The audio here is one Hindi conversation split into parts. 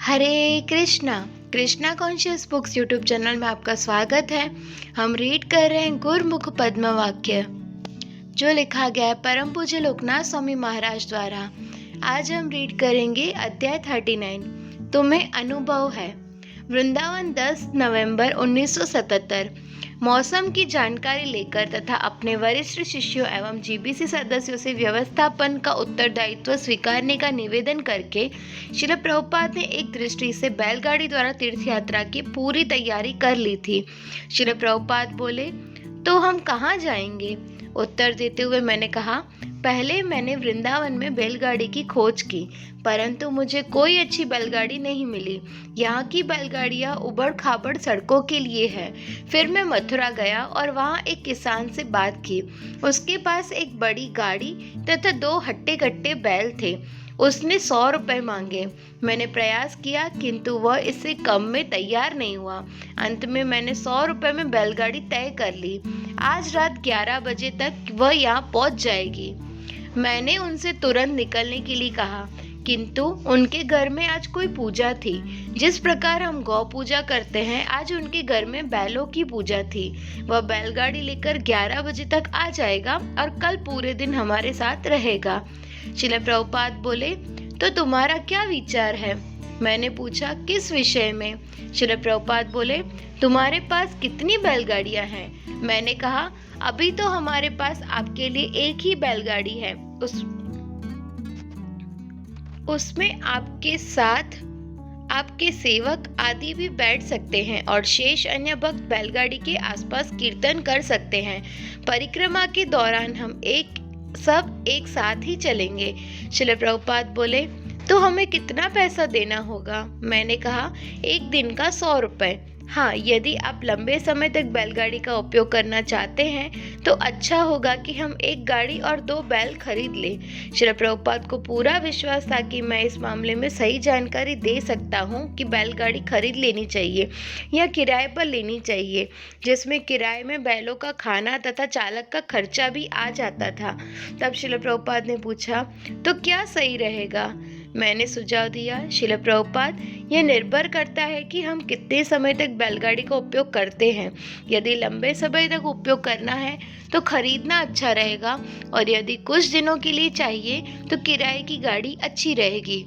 हरे Krishna. Krishna conscious books YouTube channel में आपका स्वागत है। हम रीड कर रहे हैं गुरुमुख पद्म वाक्य, जो लिखा गया है परम पूज्य लोकनाथ स्वामी महाराज द्वारा। आज हम रीड करेंगे अध्याय 39, तुम्हें अनुभव है। वृंदावन 10 नवंबर 1977। मौसम की जानकारी लेकर तथा अपने वरिष्ठ शिष्यों एवं जीबीसी सदस्यों से व्यवस्थापन का उत्तरदायित्व स्वीकारने का निवेदन करके श्रील प्रभुपाद ने एक दृष्टि से बैलगाड़ी द्वारा तीर्थ यात्रा की पूरी तैयारी कर ली थी। श्रील प्रभुपाद बोले, तो हम कहाँ जाएंगे? उत्तर देते हुए मैंने कहा, पहले मैंने वृंदावन में बैलगाड़ी की खोज की, परंतु मुझे कोई अच्छी बैलगाड़ी नहीं मिली। यहाँ की बैलगाड़ियाँ उबड़ खाबड़ सड़कों के लिए है। फिर मैं मथुरा गया और वहाँ एक किसान से बात की। उसके पास एक बड़ी गाड़ी तथा 2 हट्टे कट्टे बैल थे। उसने 100 रुपये मांगे। मैंने प्रयास किया, किंतु वह इससे कम में तैयार नहीं हुआ। अंत में मैंने 100 रुपये में बैलगाड़ी तय कर ली। आज रात 11 बजे तक वह यहाँ पहुँच जाएगी। मैंने उनसे तुरंत निकलने के लिए कहा, किंतु उनके घर में आज कोई पूजा थी। जिस प्रकार हम गौ पूजा करते हैं, आज उनके घर में बैलों की पूजा थी। वह बैलगाड़ी लेकर 11 बजे तक आ जाएगा और कल पूरे दिन हमारे साथ रहेगा। श्रील प्रभुपाद बोले, तो तुम्हारा क्या विचार है? मैंने पूछा, किस विषय में? श्रील प्रभुपाद बोले, तुम्हारे पास कितनी बैलगाड़ियां हैं? मैंने कहा, अभी तो हमारे पास आपके लिए एक ही बैलगाड़ी है। उसमें आपके साथ आपके सेवक आदि भी बैठ सकते हैं और शेष अन्य भक्त बैलगाड़ी के आसपास कीर्तन कर सकते हैं। परिक्रमा के दौरान हम सब एक साथ ही चलेंगे। श्रील प्रभुपाद बोले, तो हमें कितना पैसा देना होगा? मैंने कहा, एक दिन का 100 रुपये। हाँ, यदि आप लंबे समय तक बैलगाड़ी का उपयोग करना चाहते हैं तो अच्छा होगा कि हम एक गाड़ी और 2 बैल खरीद लें। श्री प्रभुपाद को पूरा विश्वास था कि मैं इस मामले में सही जानकारी दे सकता हूँ कि बैलगाड़ी खरीद लेनी चाहिए या किराए पर लेनी चाहिए, जिसमें किराए में बैलों का खाना तथा चालक का खर्चा भी आ जाता था। तब श्री प्रभुपाद ने पूछा, तो क्या सही रहेगा? मैंने सुझाव दिया, श्रील प्रभुपाद, यह निर्भर करता है कि हम कितने समय तक बैलगाड़ी का उपयोग करते हैं। यदि लंबे समय तक उपयोग करना है तो खरीदना अच्छा रहेगा, और यदि कुछ दिनों के लिए चाहिए तो किराए की गाड़ी अच्छी रहेगी।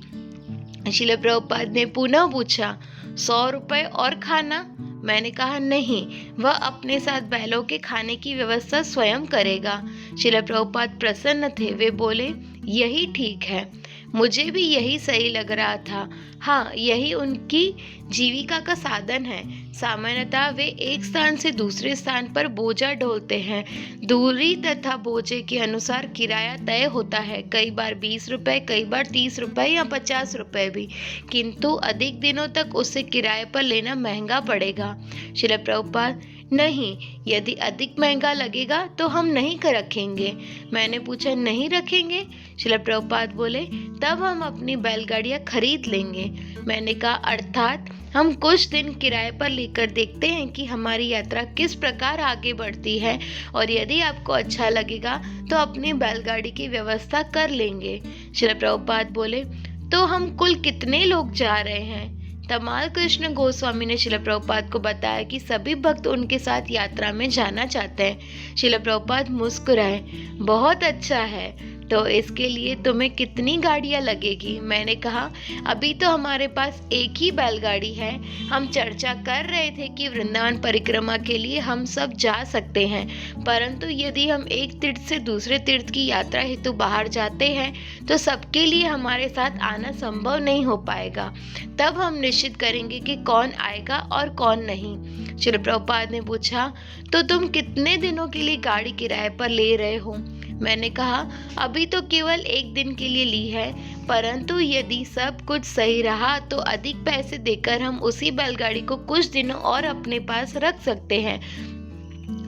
श्रील प्रभुपाद ने पुनः पूछा, 100 रुपये और खाना? मैंने कहा, नहीं, वह अपने साथ बैलों के खाने की व्यवस्था स्वयं करेगा। श्रील प्रभुपाद प्रसन्न थे। वे बोले, यही ठीक है, मुझे भी यही सही लग रहा था। हाँ, यही उनकी जीविका का साधन है। सामान्यतः वे एक स्थान से दूसरे स्थान पर बोझा ढोते हैं। दूरी तथा बोझे के अनुसार किराया तय होता है, कई बार 20 रुपये, कई बार 30 रुपये या 50 रुपये भी, किंतु अधिक दिनों तक उससे किराए पर लेना महंगा पड़ेगा। श्रील प्रभुपाद, नहीं, यदि अधिक महंगा लगेगा तो हम नहीं रखेंगे। मैंने पूछा, नहीं रखेंगे? श्रील प्रभुपाद बोले, तब हम अपनी बैलगाड़ियाँ खरीद लेंगे। मैंने कहा, अर्थात हम कुछ दिन किराए पर लेकर देखते हैं कि हमारी यात्रा किस प्रकार आगे बढ़ती है, और यदि आपको अच्छा लगेगा तो अपनी बैलगाड़ी की व्यवस्था कर लेंगे। श्रील प्रभुपाद बोले, तो हम कुल कितने लोग जा रहे हैं? तमाल कृष्ण गोस्वामी ने श्रील प्रभुपाद को बताया कि सभी भक्त उनके साथ यात्रा में जाना चाहते हैं। श्रील प्रभुपाद मुस्कुराए, बहुत अच्छा है, तो इसके लिए तुम्हें कितनी गाड़ियाँ लगेगी? मैंने कहा, अभी तो हमारे पास एक ही बैलगाड़ी है। हम चर्चा कर रहे थे कि वृंदावन परिक्रमा के लिए हम सब जा सकते हैं, परंतु यदि हम एक तीर्थ से दूसरे तीर्थ की यात्रा हेतु बाहर जाते हैं तो सबके लिए हमारे साथ आना संभव नहीं हो पाएगा। तब हम निश्चित करेंगे कि कौन आएगा और कौन नहीं। श्री प्रभुपाद ने पूछा, तो तुम कितने दिनों के लिए गाड़ी किराए पर ले रहे हो? मैंने कहा, अभी तो केवल एक दिन के लिए ली है, परंतु यदि सब कुछ सही रहा तो अधिक पैसे देकर हम उसी बैलगाड़ी को कुछ दिनों और अपने पास रख सकते हैं।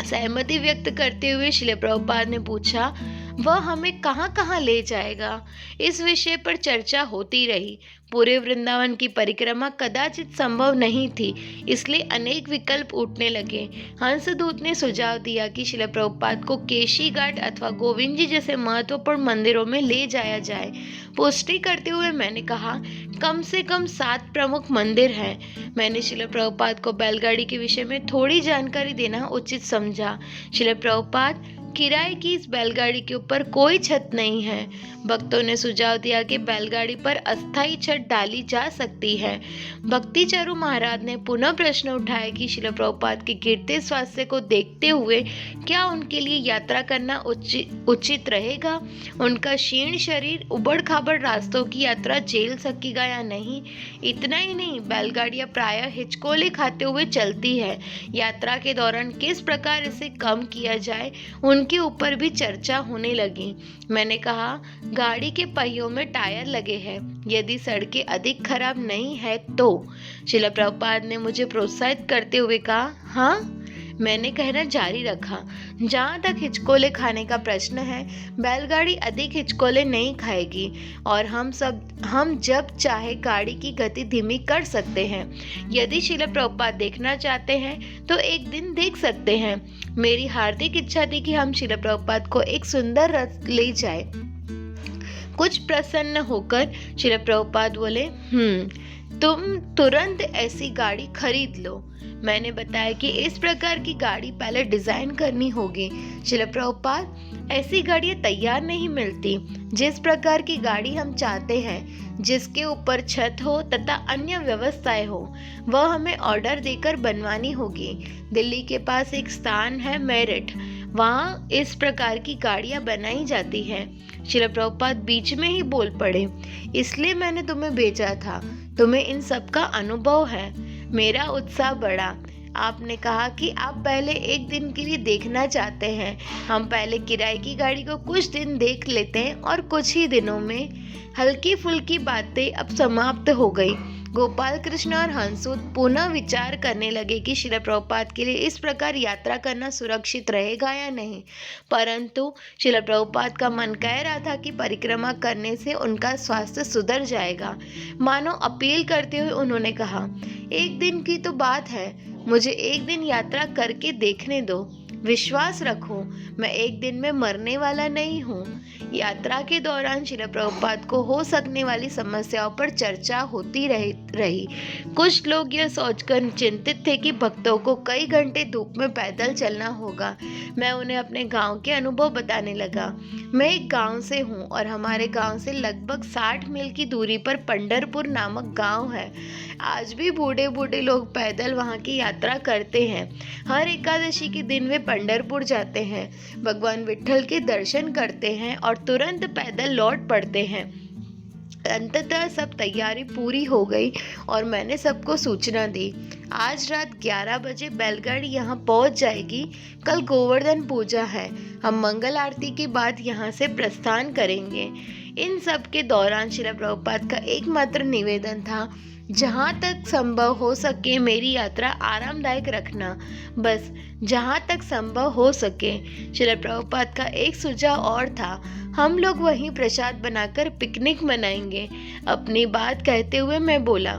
सहमति व्यक्त करते हुए श्रील प्रभुपाद ने पूछा, वह हमें कहाँ कहाँ ले जाएगा? इस विषय पर चर्चा होती रही। पूरे वृंदावन की परिक्रमा कदाचित संभव नहीं थी, इसलिए अनेक विकल्प उठने लगे। हंसदूत ने सुझाव दिया कि श्रील प्रभुपाद को केशी घाट अथवा गोविंद जी जैसे महत्वपूर्ण मंदिरों में ले जाया जाए। पुष्टि करते हुए मैंने कहा, कम से कम 7 प्रमुख मंदिर हैं। मैंने शिला प्रभुपाद को बैलगाड़ी के विषय में थोड़ी जानकारी देना उचित समझा। शिला प्रभुपाद, किराए की इस बैलगाड़ी के ऊपर कोई छत नहीं है। भक्तों ने सुझाव दिया कि बैलगाड़ी पर अस्थायी छत डाली जा सकती है। भक्ति चारू महाराज ने पुनः प्रश्न उठाया कि शिला प्रभुपाद के गिरते स्वास्थ्य को देखते हुए क्या उनके लिए यात्रा करना उचित रहेगा। उनका क्षीण शरीर उबड़ खाबड़ रास्तों की यात्रा झेल सकेगा या नहीं। इतना ही नहीं, बैलगाड़ियां प्रायः हिचकोले खाते हुए चलती है। यात्रा के दौरान किस प्रकार इसे कम किया जाए, उनके ऊपर भी चर्चा होने लगी। मैंने कहा, गाड़ी के पहियों में टायर लगे हैं, यदि सड़कें अधिक खराब नहीं है तो। शिला प्रभुपाद ने मुझे प्रोत्साहित करते हुए कहा, हाँ। मैंने कहना जारी रखा, जहाँ तक हिचकोले खाने का प्रश्न है, बैलगाड़ी अधिक हिचकोले नहीं खाएगी और हम जब चाहे गाड़ी की गति धीमी कर सकते हैं। यदि शिला प्रभुपाद देखना चाहते हैं तो एक दिन देख सकते हैं। मेरी हार्दिक इच्छा थी कि हम शिला प्रभुपाद को एक सुंदर रथ ले जाए। कुछ प्रसन्न होकर शिला प्रभुपाद बोले, तुम तुरंत ऐसी गाड़ी खरीद लो। मैंने बताया कि इस प्रकार की गाड़ी पहले डिजाइन करनी होगी। शिला प्रभुपाद, ऐसी गाड़ियां तैयार नहीं मिलती। जिस प्रकार की गाड़ी हम चाहते हैं, जिसके ऊपर छत हो तथा अन्य व्यवस्थाएं हो, वह हमें ऑर्डर देकर बनवानी होगी। दिल्ली के पास एक स्थान है मेरठ, वहाँ इस प्रकार की गाड़ियां बनाई जाती हैं। शिला प्रभुपाद बीच में ही बोल पड़े, इसलिए मैंने तुम्हें भेजा था। तुम्हें इन सब का अनुभव है। मेरा उत्साह बढ़ा। आपने कहा कि आप पहले एक दिन के लिए देखना चाहते हैं। हम पहले किराए की गाड़ी को कुछ दिन देख लेते हैं और कुछ ही दिनों में हल्की फुल्की बातें अब समाप्त हो गई। गोपाल कृष्ण और हंसूद पुनः विचार करने लगे कि शिला प्रभुपाद के लिए इस प्रकार यात्रा करना सुरक्षित रहेगा या नहीं। परंतु शिला प्रभुपाद का मन कह रहा था कि परिक्रमा करने से उनका स्वास्थ्य सुधर जाएगा। मानो अपील करते हुए उन्होंने कहा, एक दिन की तो बात है, मुझे एक दिन यात्रा करके देखने दो। विश्वास रखो, मैं एक दिन में मरने वाला नहीं हूँ। यात्रा के दौरान शिला प्रभुपाद को हो सकने वाली समस्याओं पर चर्चा होती रही। कुछ लोग यह सोचकर चिंतित थे कि भक्तों को कई घंटे धूप में पैदल चलना होगा। मैं उन्हें अपने गांव के अनुभव बताने लगा। मैं एक गांव से हूँ और हमारे गांव से लगभग 60 मील की दूरी पर पंढरपुर नामक गांव है। आज भी बूढ़े बूढ़े लोग पैदल वहाँ की यात्रा करते हैं। हर एकादशी के दिन वे पंढरपुर जाते हैं, भगवान विट्ठल के दर्शन करते हैं और तुरंत पैदल लौट पड़ते हैं। अंततः सब तैयारी पूरी हो गई और मैंने सबको सूचना दी। आज रात 11 बजे बैलगाड़ी यहाँ पहुँच जाएगी। कल गोवर्धन पूजा है। हम मंगल आरती के बाद यहाँ से प्रस्थान करेंगे। इन सब के दौरान शिला प्रभुपाद का एकमात्र निवेदन था, जहाँ तक संभव हो सके मेरी यात्रा आरामदायक रखना, बस जहाँ तक संभव हो सके। शिला प्रभुपाद का एक सुझाव और था, हम लोग वहीं प्रसाद बनाकर पिकनिक मनाएंगे। अपनी बात कहते हुए मैं बोला,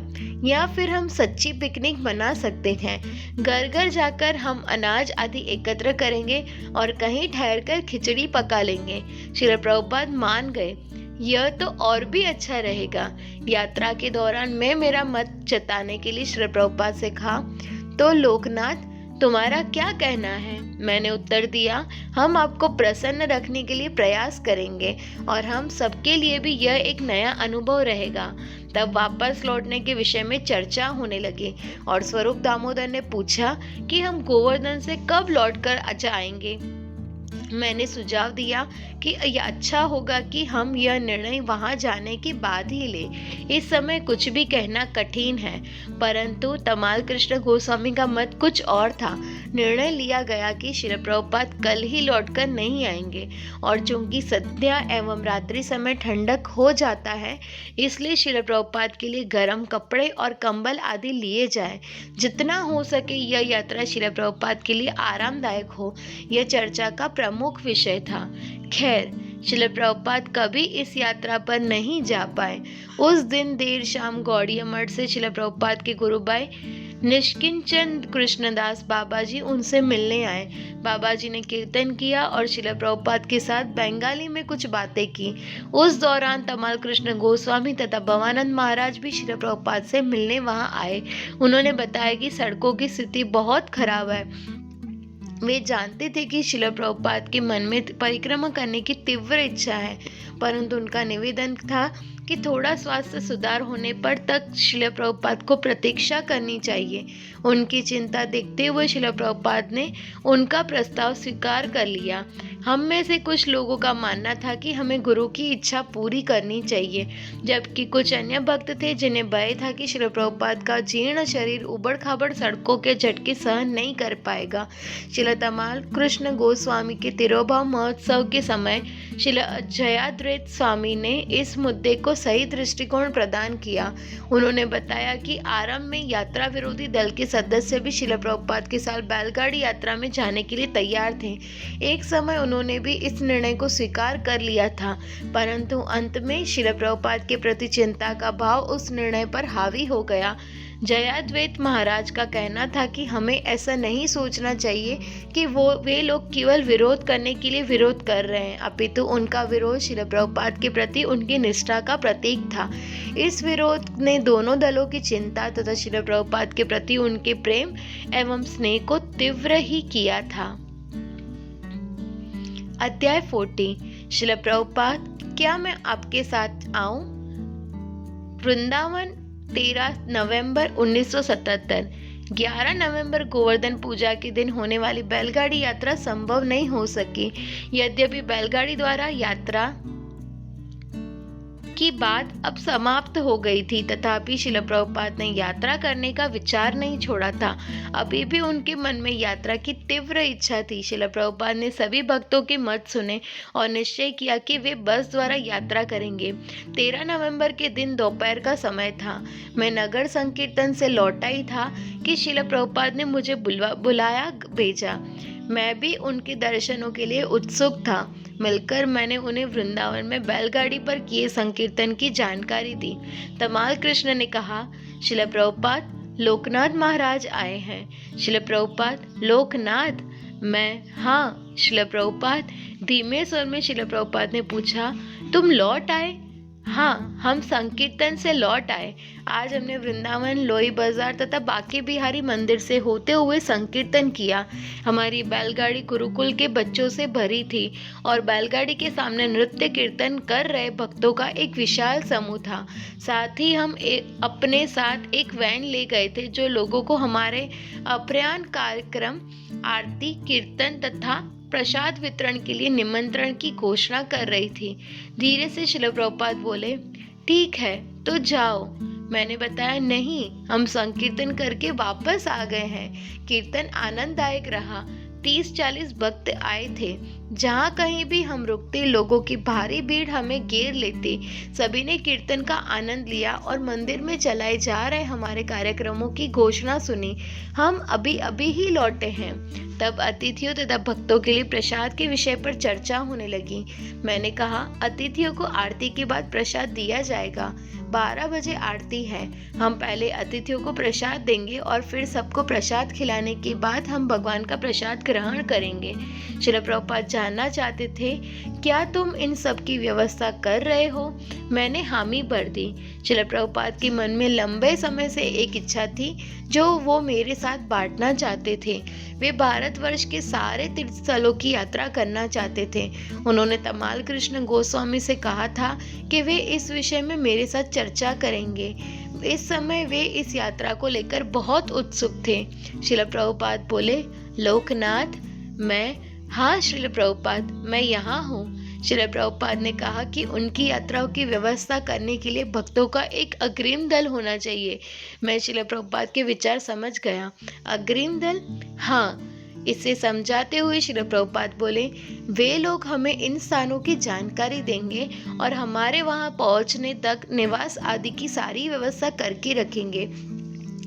या फिर हम सच्ची पिकनिक मना सकते हैं। घर घर जाकर हम अनाज आदि एकत्र करेंगे और कहीं ठहरकर खिचड़ी पका लेंगे। शिला प्रभुपाद मान गए। यह तो और भी अच्छा रहेगा। यात्रा के दौरान मैं मेरा मत जताने के लिए शिला प्रभुपाद से कहा, तो लोकनाथ, तुम्हारा क्या कहना है? मैंने उत्तर दिया, हम आपको प्रसन्न रखने के लिए प्रयास करेंगे और हम सबके लिए भी यह एक नया अनुभव रहेगा। तब वापस लौटने के विषय में चर्चा होने लगी और स्वरूप दामोदर ने पूछा कि हम गोवर्धन से कब लौटकर जाएंगे। मैंने सुझाव दिया कि यह अच्छा होगा कि हम यह निर्णय वहां जाने के बाद ही लें। इस समय कुछ भी कहना कठिन है, परंतु तमाल कृष्ण गोस्वामी का मत कुछ और था। निर्णय लिया गया कि शिला प्रभुपाद कल ही लौटकर नहीं आएंगे और चूंकि संध्या एवं रात्रि समय ठंडक हो जाता है, इसलिए शिला प्रभुपाद के लिए गर्म कपड़े और कंबल आदि लिए जाए। जितना हो सके यह यात्रा शिला प्रभुपाद के लिए आरामदायक हो, यह चर्चा का प्रमुख विषय था। खैर, शिला प्रभुपाद कभी इस यात्रा पर नहीं जा पाए। उस दिन देर शाम गौड़िया मठ से शिला प्रभुपाद के गुरुभाई निष्किंचन कृष्णदास बाबा जी उनसे मिलने आए। बाबा जी ने कीर्तन किया और श्रील प्रभुपाद के साथ बंगाली में कुछ बातें की। उस दौरान तमाल कृष्ण गोस्वामी तथा भवानंद महाराज भी श्रील प्रभुपाद से मिलने वहां आए। उन्होंने बताया कि सड़कों की स्थिति बहुत खराब है। वे जानते थे कि श्रील प्रभुपाद के मन में परिक्रमा करने की तीव्र इच्छा है, परंतु उनका निवेदन था कि थोड़ा स्वास्थ्य सुधार होने पर तक श्रील प्रभुपाद को प्रतीक्षा करनी चाहिए। उनकी चिंता देखते हुए श्रील प्रभुपाद ने उनका प्रस्ताव स्वीकार कर लिया। हम में से कुछ लोगों का मानना था कि हमें गुरु की इच्छा पूरी करनी चाहिए, जबकि कुछ अन्य भक्त थे जिन्हें भय था कि श्रील प्रभुपाद का जीर्ण शरीर उबड़-खाबड़ सड़कों के झटके सहन नहीं कर पाएगा। श्रील तमाल कृष्ण गोस्वामी के तिरोभाव महोत्सव के समय श्रील जयाद्वैत स्वामी ने इस मुद्दे को सही दृष्टिकोण प्रदान किया। उन्होंने बताया कि आरंभ में यात्रा विरोधी दल के सदस्य भी श्रील प्रभुपाद के साथ बैलगाड़ी यात्रा में जाने के लिए तैयार थे। एक समय उन्होंने भी इस निर्णय को स्वीकार कर लिया था, परंतु अंत में श्रील प्रभुपाद के प्रति चिंता का भाव उस निर्णय पर हावी हो गया। जयाद्वैत महाराज का कहना था कि हमें ऐसा नहीं सोचना चाहिए कि वे लोग केवल विरोध करने के लिए विरोध कर रहे हैं, अपितु उनका विरोध श्रील प्रभुपाद के प्रति उनकी निष्ठा का प्रतीक था। इस विरोध ने दोनों दलों की चिंता तथा श्रील प्रभुपाद के प्रति उनके प्रेम एवं स्नेह को तीव्र ही किया था। अध्याय 40 श्रील प्रभुपाद, क्या मैं आपके साथ आऊं? वृंदावन 13 नवंबर 1977। 11 नवंबर गोवर्धन पूजा के दिन होने वाली बैलगाड़ी यात्रा संभव नहीं हो सकी। यद्यपि बैलगाड़ी द्वारा यात्रा की बात अब समाप्त हो गई थी, तथापि श्रील प्रभुपाद ने यात्रा करने का विचार नहीं छोड़ा था। अभी भी उनके मन में यात्रा की तीव्र इच्छा थी। श्रील प्रभुपाद ने सभी भक्तों के मत सुने और निश्चय किया कि वे बस द्वारा यात्रा करेंगे। 13 नवंबर के दिन दोपहर का समय था। मैं नगर संकीर्तन से लौटा ही था कि श्रील प्रभुपाद ने मुझे बुलाया भेजा। मैं भी उनके दर्शनों के लिए उत्सुक था। मिलकर मैंने उन्हें वृंदावन में बैलगाड़ी पर किए संकीर्तन की जानकारी दी। तमाल कृष्ण ने कहा, श्रील प्रभुपाद, लोकनाथ महाराज आए हैं। श्रील प्रभुपाद, लोकनाथ? मैं, हाँ श्रील प्रभुपाद। धीमे स्वर में श्रील प्रभुपाद ने पूछा, तुम लौट आए? हाँ, हम संकीर्तन से लौट आए। आज हमने वृंदावन, लोई बाजार तथा बांके बिहारी मंदिर से होते हुए संकीर्तन किया। हमारी बैलगाड़ी गुरुकुल के बच्चों से भरी थी और बैलगाड़ी के सामने नृत्य कीर्तन कर रहे भक्तों का एक विशाल समूह था। साथ ही हम अपने साथ एक वैन ले गए थे जो लोगों को हमारे अपराह्न कार्यक्रम, आरती, कीर्तन तथा प्रसाद वितरण के लिए निमंत्रण की घोषणा कर रही थी। धीरे से श्रील प्रभुपाद बोले, ठीक है तो जाओ। मैंने बताया, नहीं, हम संकीर्तन करके वापस आ गए हैं। कीर्तन आनंददायक रहा। 30-40 भक्त आए थे। जहाँ कहीं भी हम रुकते लोगों की भारी भीड़ हमें घेर लेती। सभी ने कीर्तन का आनंद लिया और मंदिर में चलाए जा रहे हमारे कार्यक्रमों की घोषणा सुनी। हम अभी अभी ही लौटे हैं। तब अतिथियों तथा भक्तों के लिए प्रसाद के विषय पर चर्चा होने लगी। मैंने कहा, अतिथियों को आरती के बाद प्रसाद दिया जाएगा। 12 बजे आरती है। हम पहले अतिथियों को प्रसाद देंगे और फिर सबको प्रसाद खिलाने के बाद हम भगवान का प्रसाद ग्रहण करेंगे। श्रील प्रभुपाद जानना चाहते थे, क्या तुम इन सब की व्यवस्था कर रहे हो? मैंने हामी भर दी। श्रील प्रभुपाद के मन में लंबे समय से एक इच्छा थी जो वो मेरे साथ बांटना चाहते थे। वे भारतवर्ष के सारे तीर्थ स्थलों की यात्रा करना चाहते थे। उन्होंने तमाल कृष्ण गोस्वामी से कहा था कि वे इस विषय में मेरे साथ चर्चा करेंगे। इस समय वे इस यात्रा को लेकर बहुत उत्सुक थे। श्रील प्रभुपाद बोले, लोकनाथ? मैं, हाँ श्रील प्रभुपाद, मैं यहाँ हूँ। श्रील प्रभुपाद ने कहा कि उनकी यात्राओं की व्यवस्था करने के लिए भक्तों का एक अग्रिम दल होना चाहिए। मैं श्रील प्रभुपाद के विचार समझ गया। अग्रिम दल? हाँ। इसे समझाते हुए श्रील प्रभुपाद बोले, वे लोग हमें इन स्थानों की जानकारी देंगे और हमारे वहां पहुंचने तक निवास आदि की सारी व्यवस्था करके रखेंगे।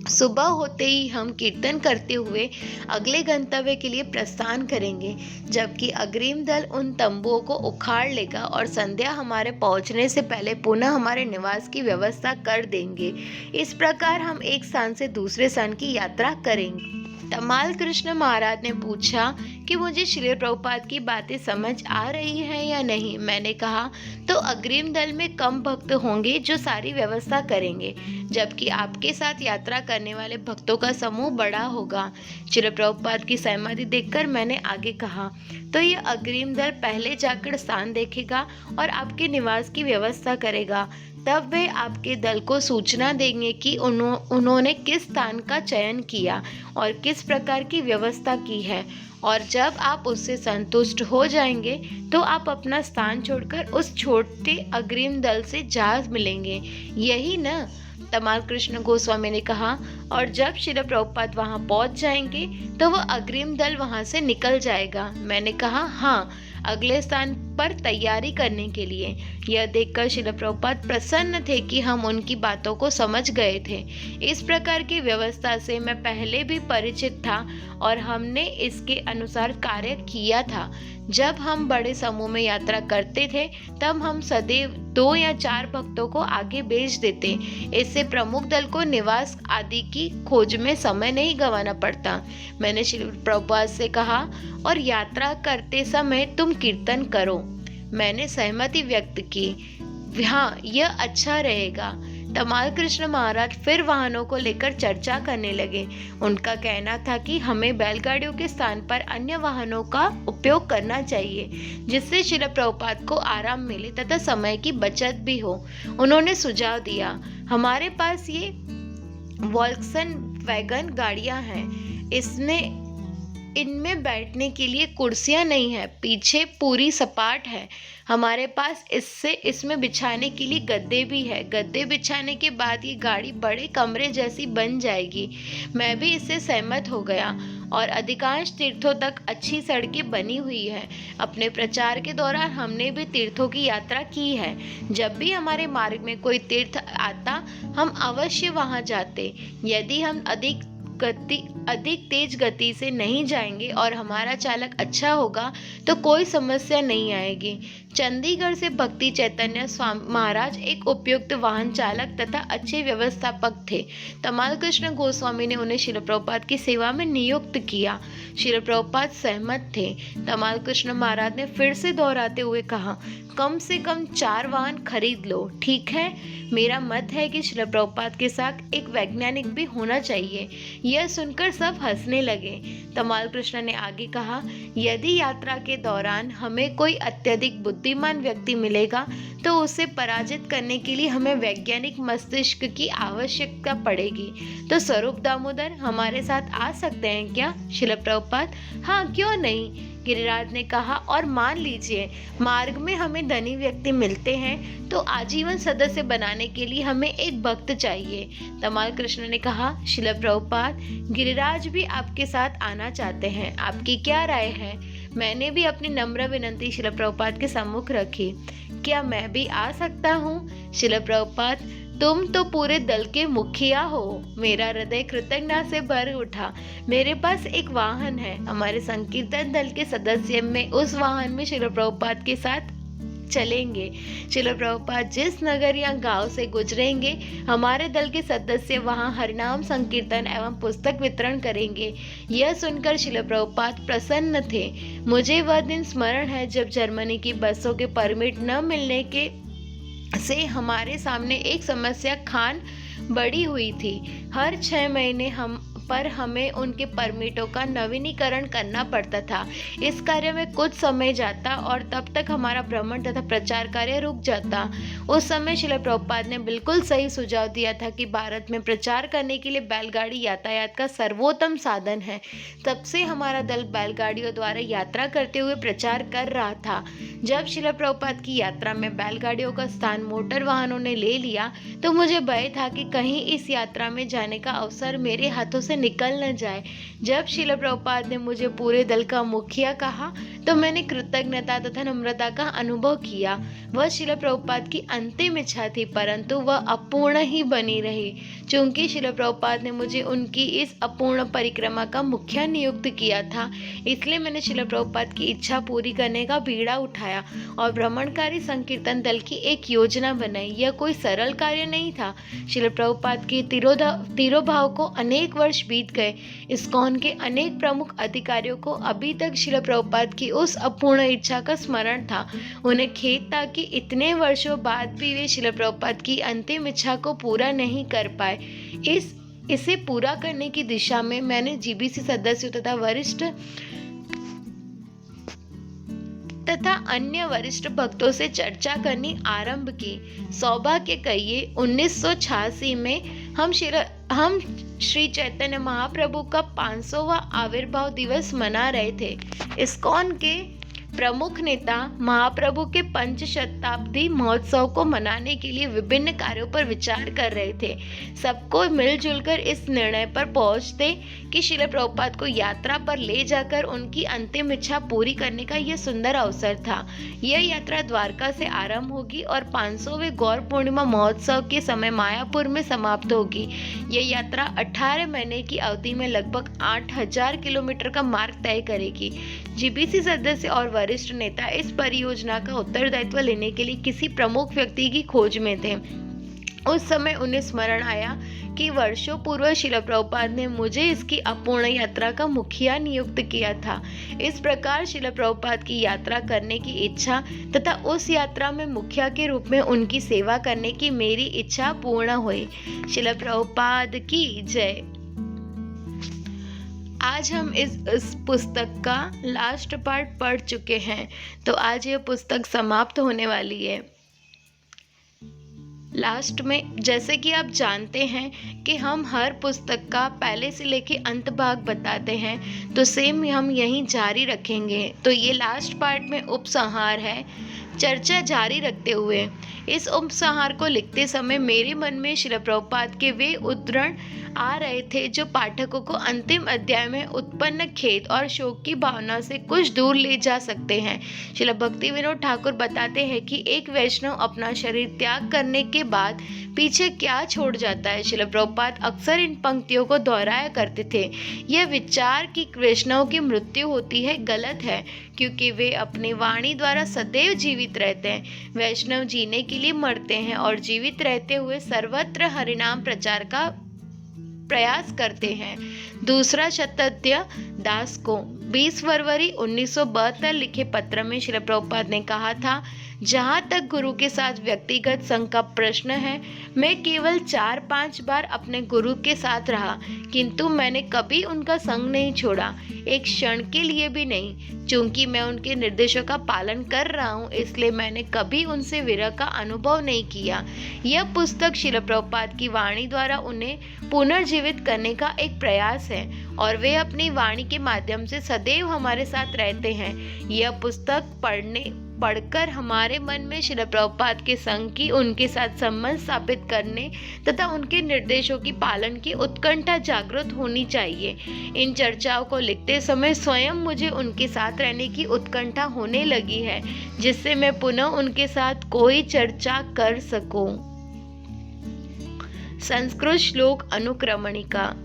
सुबह होते ही हम कीर्तन करते हुए अगले गंतव्य के लिए प्रस्थान करेंगे, जबकि अग्रिम दल उन तंबुओं को उखाड़ लेगा और संध्या हमारे पहुंचने से पहले पुनः हमारे निवास की व्यवस्था कर देंगे। इस प्रकार हम एक स्थान से दूसरे स्थान की यात्रा करेंगे। तमाल कृष्ण महाराज ने पूछा कि मुझे श्रील प्रभुपाद की बातें समझ आ रही हैं या नहीं। मैंने कहा, तो अग्रिम दल में कम भक्त होंगे जो सारी व्यवस्था करेंगे, जबकि आपके साथ यात्रा करने वाले भक्तों का समूह बड़ा होगा। श्रील प्रभुपाद की सहमति देखकर मैंने आगे कहा, तो ये अग्रिम दल पहले जाकर स्थान देखेगा और आपके निवास की व्यवस्था करेगा। तब वे आपके दल को सूचना देंगे कि उन्होंने किस स्थान का चयन किया और किस प्रकार की व्यवस्था की है, और जब आप उससे संतुष्ट हो जाएंगे तो आप अपना स्थान छोड़कर उस छोटे अग्रिम दल से जा मिलेंगे, यही ना? तमाल कृष्ण गोस्वामी ने कहा। और जब श्रील प्रभुपाद वहां पहुंच जाएंगे तो वह अग्रिम दल वहां से निकल जाएगा। मैंने कहा, हाँ, अगले स्थान पर तैयारी करने के लिए। यह देखकर श्रील प्रभुपाद प्रसन्न थे कि हम उनकी बातों को समझ गए थे। इस प्रकार की व्यवस्था से मैं पहले भी परिचित था और हमने इसके अनुसार कार्य किया था। जब हम बड़े समूह में यात्रा करते थे तब हम सदैव 2 या 4 भक्तों को आगे भेज देते। इससे प्रमुख दल को निवास आदि की खोज में समय नहीं गंवाना पड़ता। मैंने श्री प्रभुपाद से कहा, और यात्रा करते समय तुम कीर्तन करो। मैंने सहमति व्यक्त की। हाँ, यह अच्छा रहेगा। तमाल कृष्ण महाराज फिर वाहनों को लेकर चर्चा करने लगे। उनका कहना था कि हमें बैलगाड़ियों के स्थान पर अन्य वाहनों का उपयोग करना चाहिए, जिससे श्रील प्रभुपाद को आराम मिले तथा समय की बचत भी हो। उन्होंने सुझाव दिया, हमारे पास ये वॉल्क्सवैगन गाड़ियां हैं, इनमें बैठने के लिए कुर्सियां नहीं है, पीछे पूरी सपाट है। हमारे पास इसमें बिछाने के लिए गद्दे भी है। गद्दे बिछाने के बाद ये गाड़ी बड़े कमरे जैसी बन जाएगी। मैं भी इससे सहमत हो गया और अधिकांश तीर्थों तक अच्छी सड़कें बनी हुई है। अपने प्रचार के दौरान हमने भी तीर्थों की यात्रा की है। जब भी हमारे मार्ग में कोई तीर्थ आता, हम अवश्य वहां जाते। यदि हम अधिक तेज गति से नहीं जाएंगे और हमारा चालक अच्छा होगा तो कोई समस्या नहीं आएगी। चंडीगढ़ से भक्ति चैतन्य स्वामी महाराज एक उपयुक्त वाहन चालक तथा अच्छे व्यवस्थापक थे। तमाल कृष्ण गोस्वामी ने उन्हें श्रील प्रभुपाद की सेवा में नियुक्त किया। श्रील प्रभुपाद सहमत थे। तमाल कृष्ण महाराज ने फिर से दोहराते हुए कहा, कम से कम 4 वाहन खरीद लो, ठीक है? मेरा मत है कि श्रील प्रभुपाद के साथ एक वैज्ञानिक भी होना चाहिए। यह सुनकर सब हंसने लगे। तमाल कृष्ण ने आगे कहा, यदि यात्रा के दौरान हमें कोई अत्यधिक बुद्धिमान व्यक्ति मिलेगा तो उसे पराजित करने के लिए हमें वैज्ञानिक मस्तिष्क की आवश्यकता पड़ेगी। तो स्वरूप दामोदर हमारे साथ आ सकते हैं क्या? श्रील प्रभुपाद, हाँ, क्यों नहीं? गिरिराज ने कहा, और मान लीजिए मार्ग में हमें धनी व्यक्ति मिलते हैं तो आजीवन सदस्य बनाने के लिए हमें एक भक्त चाहिए। तमाल कृष्ण ने कहा, श्रील प्रभुपाद, गिरिराज भी आपके साथ आना चाहते हैं, आपकी क्या राय है? मैंने भी अपनी नम्र विनती श्रील प्रभुपाद के सम्मुख रखी। क्या मैं भी आ सकता हूँ? श्रील प्रभुपाद, तुम तो पूरे दल के मुखिया हो। मेरा हृदय कृतज्ञता से भर उठा। मेरे पास एक वाहन है। हमारे संकीर्तन दल के सदस्य में उस वाहन में श्रील प्रभुपाद के साथ चलेंगे। श्रील प्रभुपाद जिस नगर या गांव से गुजरेंगे, हमारे दल के सदस्य वहां हरिनाम संकीर्तन एवं पुस्तक वितरण करेंगे। यह सुनकर श्रील प्रभुपाद प्रसन्न थे। मुझे वह दिन स्मरण है जब जर्मनी की बसों के परमिट न मिलने के से हमारे सामने एक समस्या खान बड़ी हुई थी। हर 6 महीने हमें उनके परमिटों का नवीनीकरण करना पड़ता था। इस कार्य में कुछ समय जाता और तब तक हमारा भ्रमण तथा प्रचार कार्य रुक जाता। उस समय श्रील प्रभुपाद ने बिल्कुल सही सुझाव दिया था कि भारत में प्रचार करने के लिए बैलगाड़ी यातायात का सर्वोत्तम साधन है। तब से हमारा दल बैलगाड़ियों द्वारा यात्रा करते हुए प्रचार कर रहा था। जब श्रील प्रभुपाद की यात्रा में बैलगाड़ियों का स्थान मोटर वाहनों ने ले लिया तो मुझे भय था कि कहीं इस यात्रा में जाने का अवसर मेरे हाथों से निकल न जाए। जब शिला प्रभुपाद ने मुझे पूरे दल का मुखिया कहा तो मैंने कृतज्ञता तथा नम्रता का अनुभव किया। वह शिला प्रभुपाद की अंतिम इच्छा थी, परंतु वह अपूर्ण ही बनी रही। चूंकि शिला प्रभुपाद ने मुझे उनकी इस अपूर्ण परिक्रमा का मुखिया नियुक्त किया था, इसलिए मैंने शिला प्रभुपाद की इच्छा पूरी करने का बीड़ा उठाया और भ्रमणकारी संकीर्तन दल की एक योजना बनाई। यह कोई सरल कार्य नहीं था। शिला प्रभुपाद के तिरोभाव को अनेक वर्ष बीत गए। इस्कॉन के अनेक प्रमुख अधिकारियों को अभी तक शिला प्रभुपाद की उस अपूर्ण इच्छा का स्मरण था। उन्हें खेद था कि इतने वर्षों बाद भी वे शिला प्रभुपाद की अंतिम इच्छा को पूरा नहीं कर पाए। इसे पूरा करने की दिशा में मैंने जीबीसी सदस्यों तथा अन्य वरिष्ठ भक्तों से चर्चा करनी आरंभ की। सौभाग्य कहिए 1986 में हम श्री चैतन्य महाप्रभु का 500वां आविर्भाव दिवस मना रहे थे। इस्कॉन के प्रमुख नेता महाप्रभु के पंचशताब्दी महोत्सव को मनाने के लिए विभिन्न कार्यों पर विचार कर रहे थे। सबको मिलजुल कर इस निर्णय पर पहुंचते कि शिला प्रभुपाद को यात्रा पर ले जाकर उनकी अंतिम इच्छा पूरी करने का यह सुंदर अवसर था। यह यात्रा द्वारका से आरंभ होगी और 500वें गौर पूर्णिमा महोत्सव के समय मायापुर में समाप्त होगी। यह यात्रा 18 महीने की अवधि में लगभग 8000 किलोमीटर का मार्ग तय करेगी। जीबीसी सदस्य और वरिष्ठ नेता इस परियोजना का उत्तरदायित्व लेने के लिए किसी प्रमुख व्यक्ति की खोज में थे। उस समय उन्हें स्मरण आया कि वर्षों पूर्व शिला प्रभुपाद ने मुझे इसकी अपूर्ण यात्रा का मुखिया नियुक्त किया था। इस प्रकार शिला प्रभुपाद की यात्रा करने की इच्छा तथा उस यात्रा में मुखिया के रूप में उनकी सेवा करने की मेरी इच्छा पूर्ण हुई। शिला प्रभुपाद की जय। आज हम इस पुस्तक का लास्ट पार्ट पढ़ चुके हैं, तो आज यह पुस्तक समाप्त होने वाली है। लास्ट में जैसे कि आप जानते हैं कि हम हर पुस्तक का पहले से लेके अंत भाग बताते हैं, तो सेम हम यहीं जारी रखेंगे। तो ये लास्ट पार्ट में उपसंहार है। चर्चा जारी रखते हुए इस उपसंहार को लिखते समय मेरे मन में शिला प्रभुपाद के वे उद्धरण आ रहे थे जो पाठकों को अंतिम अध्याय में उत्पन्न खेद और शोक की भावना से कुछ दूर ले जा सकते हैं। शिला भक्ति विनोद ठाकुर बताते हैं कि एक वैष्णव अपना शरीर त्याग करने के बाद पीछे क्या छोड़ जाता है। शिला प्रभुपाद अक्सर इन पंक्तियों को दोहराया करते थे। यह विचार कि वैष्णव की मृत्यु होती है गलत है, क्योंकि वे अपनी वाणी द्वारा सदैव जीवित रहते हैं। वैष्णव जीने के लिए मरते हैं और जीवित रहते हुए सर्वत्र हरिनाम प्रचार का प्रयास करते हैं। दूसरा शताब्दी दास को 20 फरवरी 1972 लिखे पत्र में शिला प्रभुपाद ने कहा था, जहाँ तक गुरु के साथ व्यक्तिगत संग का प्रश्न है, मैं केवल 4-5 बार अपने गुरु के साथ रहा, किंतु मैंने कभी उनका संग नहीं छोड़ा, एक क्षण के लिए भी नहीं। चूंकि मैं उनके निर्देशों का पालन कर रहा हूँ, इसलिए मैंने कभी उनसे विरह का अनुभव नहीं किया। यह पुस्तक शिला प्रभुपाद की वाणी द्वारा उन्हें पुनर्जीवित करने का एक प्रयास है और वे अपनी वाणी के माध्यम से सदैव हमारे साथ रहते हैं। यह पुस्तक पढ़कर हमारे मन में शिला प्रभुपाद के संग की उनके साथ संबंध स्थापित करने तथा उनके निर्देशों की पालन की उत्कंठा जागृत होनी चाहिए। इन चर्चाओं को लिखते समय स्वयं मुझे उनके साथ रहने की उत्कंठा होने लगी है, जिससे मैं पुनः उनके साथ कोई चर्चा कर सकूं। संस्कृत श्लोक अनुक्रमणिका।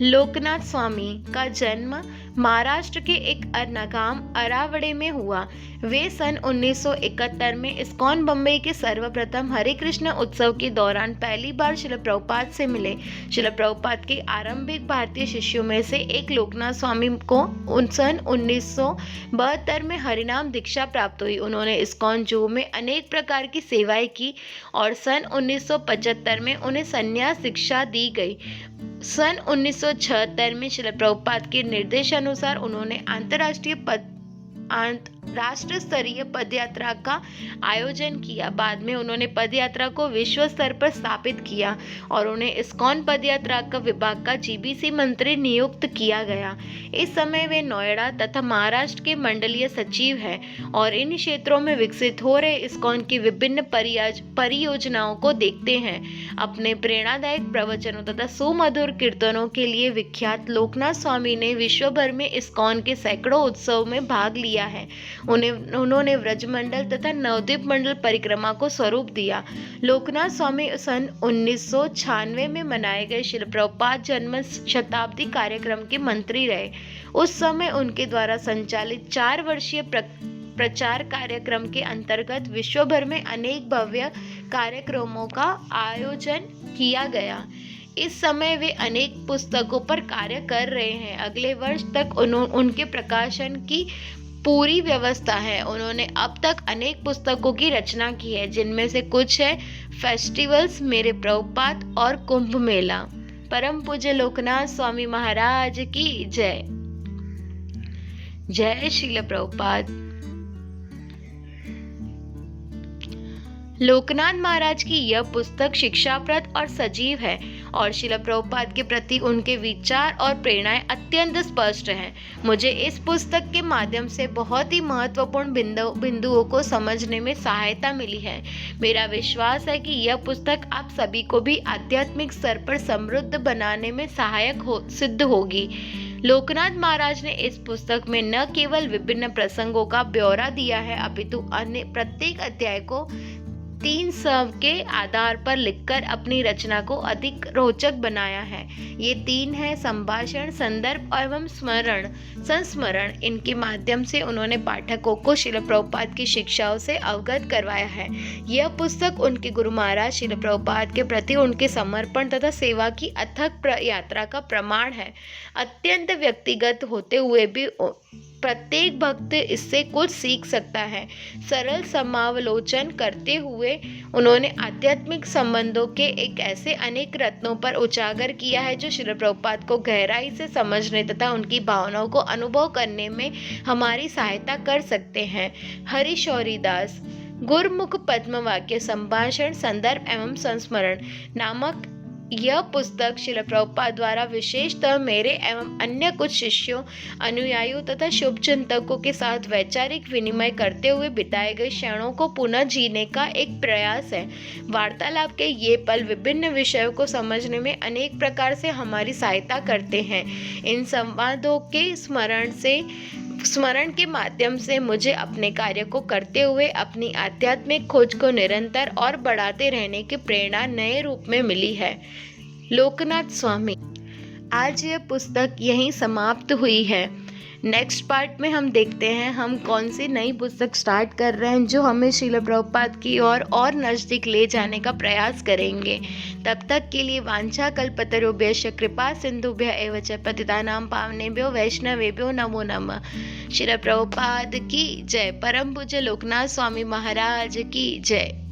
लोकनाथ स्वामी का जन्म महाराष्ट्र के एक नगाम अरावड़े में हुआ। वे सन 1971 में इस्कॉन बम्बई के सर्वप्रथम हरे कृष्ण उत्सव के दौरान पहली बार शिला प्रभुपाद से मिले। शिला प्रभुपाद के आरंभिक भारतीय शिष्यों में से एक लोकनाथ स्वामी को सन 1972 में हरिनाम दीक्षा प्राप्त हुई। उन्होंने इस्कॉन जू में अनेक प्रकार की सेवाएं की और सन 1975 में उन्हें संन्यास दीक्षा दी गई। सन 1976 में शिला प्रभुपाद के निर्देशानुसार उन्होंने राष्ट्र स्तरीय पदयात्रा का आयोजन किया। बाद में उन्होंने पदयात्रा को विश्व स्तर पर स्थापित किया और उन्हें इस्कॉन पदयात्रा का विभाग का जीबीसी मंत्री नियुक्त किया गया। इस समय वे नोएडा तथा महाराष्ट्र के मंडलीय सचिव हैं और इन क्षेत्रों में विकसित हो रहे इस्कॉन की विभिन्न परियोजनाओं को देखते हैं। अपने प्रेरणादायक प्रवचनों तथा सुमधुर कीर्तनों के लिए विख्यात लोकनाथ स्वामी ने विश्व भर में इस्कॉन के सैकड़ों उत्सव में भाग लिया है। उन्होंने व्रजमंडल तथा नवद्वीप मंडल परिक्रमा को स्वरूप दिया। लोकनाथ स्वामी सन 1996 में मनाए गए श्रील प्रभुपाद जन्म शताब्दी कार्यक्रम के मंत्री रहे। उस समय उनके द्वारा संचालित 4 वर्षीय प्रचार कार्यक्रम के अंतर्गत विश्व भर में अनेक भव्य कार्यक्रमों का आयोजन किया गया। इस समय वे अनेक पुस्तकों पर कार्य कर रहे हैं। अगले वर्ष तक उनके प्रकाशन की पूरी व्यवस्था है। उन्होंने अब तक अनेक पुस्तकों की रचना की है, जिनमें से कुछ है फेस्टिवल्स, मेरे प्रभुपाद और कुंभ मेला। परम पूज्य लोकनाथ स्वामी महाराज की जय। जय श्रील प्रभुपाद। लोकनाथ महाराज की यह पुस्तक शिक्षाप्रद और सजीव है और श्रील प्रभुपाद के प्रति उनके विचार और प्रेरणाएं अत्यंत स्पष्ट हैं। मुझे इस पुस्तक के माध्यम से बहुत ही महत्वपूर्ण बिंदुओं को समझने में सहायता मिली है। मेरा विश्वास है कि यह पुस्तक आप सभी को भी आध्यात्मिक स्तर पर समृद्ध बनाने में सहायक सिद्ध होगी। लोकनाथ महाराज ने इस पुस्तक में न केवल विभिन्न प्रसंगों का ब्यौरा दिया है, अपितु प्रत्येक अध्याय को 3 स्व के आधार पर लिखकर अपनी रचना को अधिक रोचक बनाया है। ये 3 है संभाषण, संदर्भ एवं संस्मरण। इनके माध्यम से उन्होंने पाठकों को श्रील प्रभुपाद की शिक्षाओं से अवगत करवाया है। यह पुस्तक उनके गुरु महाराज श्रील प्रभुपाद के प्रति उनके समर्पण तथा सेवा की अथक यात्रा का प्रमाण है। अत्यंत व्यक्तिगत होते हुए भी प्रत्येक भक्त इससे कुछ सीख सकता है। सरल समावलोचन करते हुए उन्होंने आध्यात्मिक संबंधों के एक ऐसे अनेक रत्नों पर उजागर किया है जो श्रील प्रभुपाद को गहराई से समझने तथा उनकी भावनाओं को अनुभव करने में हमारी सहायता कर सकते हैं। हरिशौरी दास गुरमुख पद्म वाक्य संभाषण, संदर्भ एवं संस्मरण नामक यह पुस्तक श्रील प्रभुपाद द्वारा विशेषतः मेरे एवं अन्य कुछ शिष्यों, अनुयायियों तथा शुभचिंतकों के साथ वैचारिक विनिमय करते हुए बिताए गए क्षणों को पुनः जीने का एक प्रयास है। वार्तालाप के ये पल विभिन्न विषयों को समझने में अनेक प्रकार से हमारी सहायता करते हैं। इन संवादों के स्मरण के माध्यम से मुझे अपने कार्य को करते हुए अपनी आध्यात्मिक खोज को निरंतर और बढ़ाते रहने की प्रेरणा नए रूप में मिली है। लोकनाथ स्वामी। आज यह पुस्तक यहीं समाप्त हुई है। नेक्स्ट पार्ट में हम देखते हैं हम कौन सी नई पुस्तक स्टार्ट कर रहे हैं जो हमें श्रील प्रभुपाद की ओर और नज़दीक ले जाने का प्रयास करेंगे। तब तक के लिए वांछा कल्पतरुभ्यश्च कृपा सिंधुभ्य एव च पतितानां पावनेभ्यो वैष्णवेभ्यो नमो नमः। श्रील प्रभुपाद की जय। परम पूज्य लोकनाथ स्वामी महाराज की जय।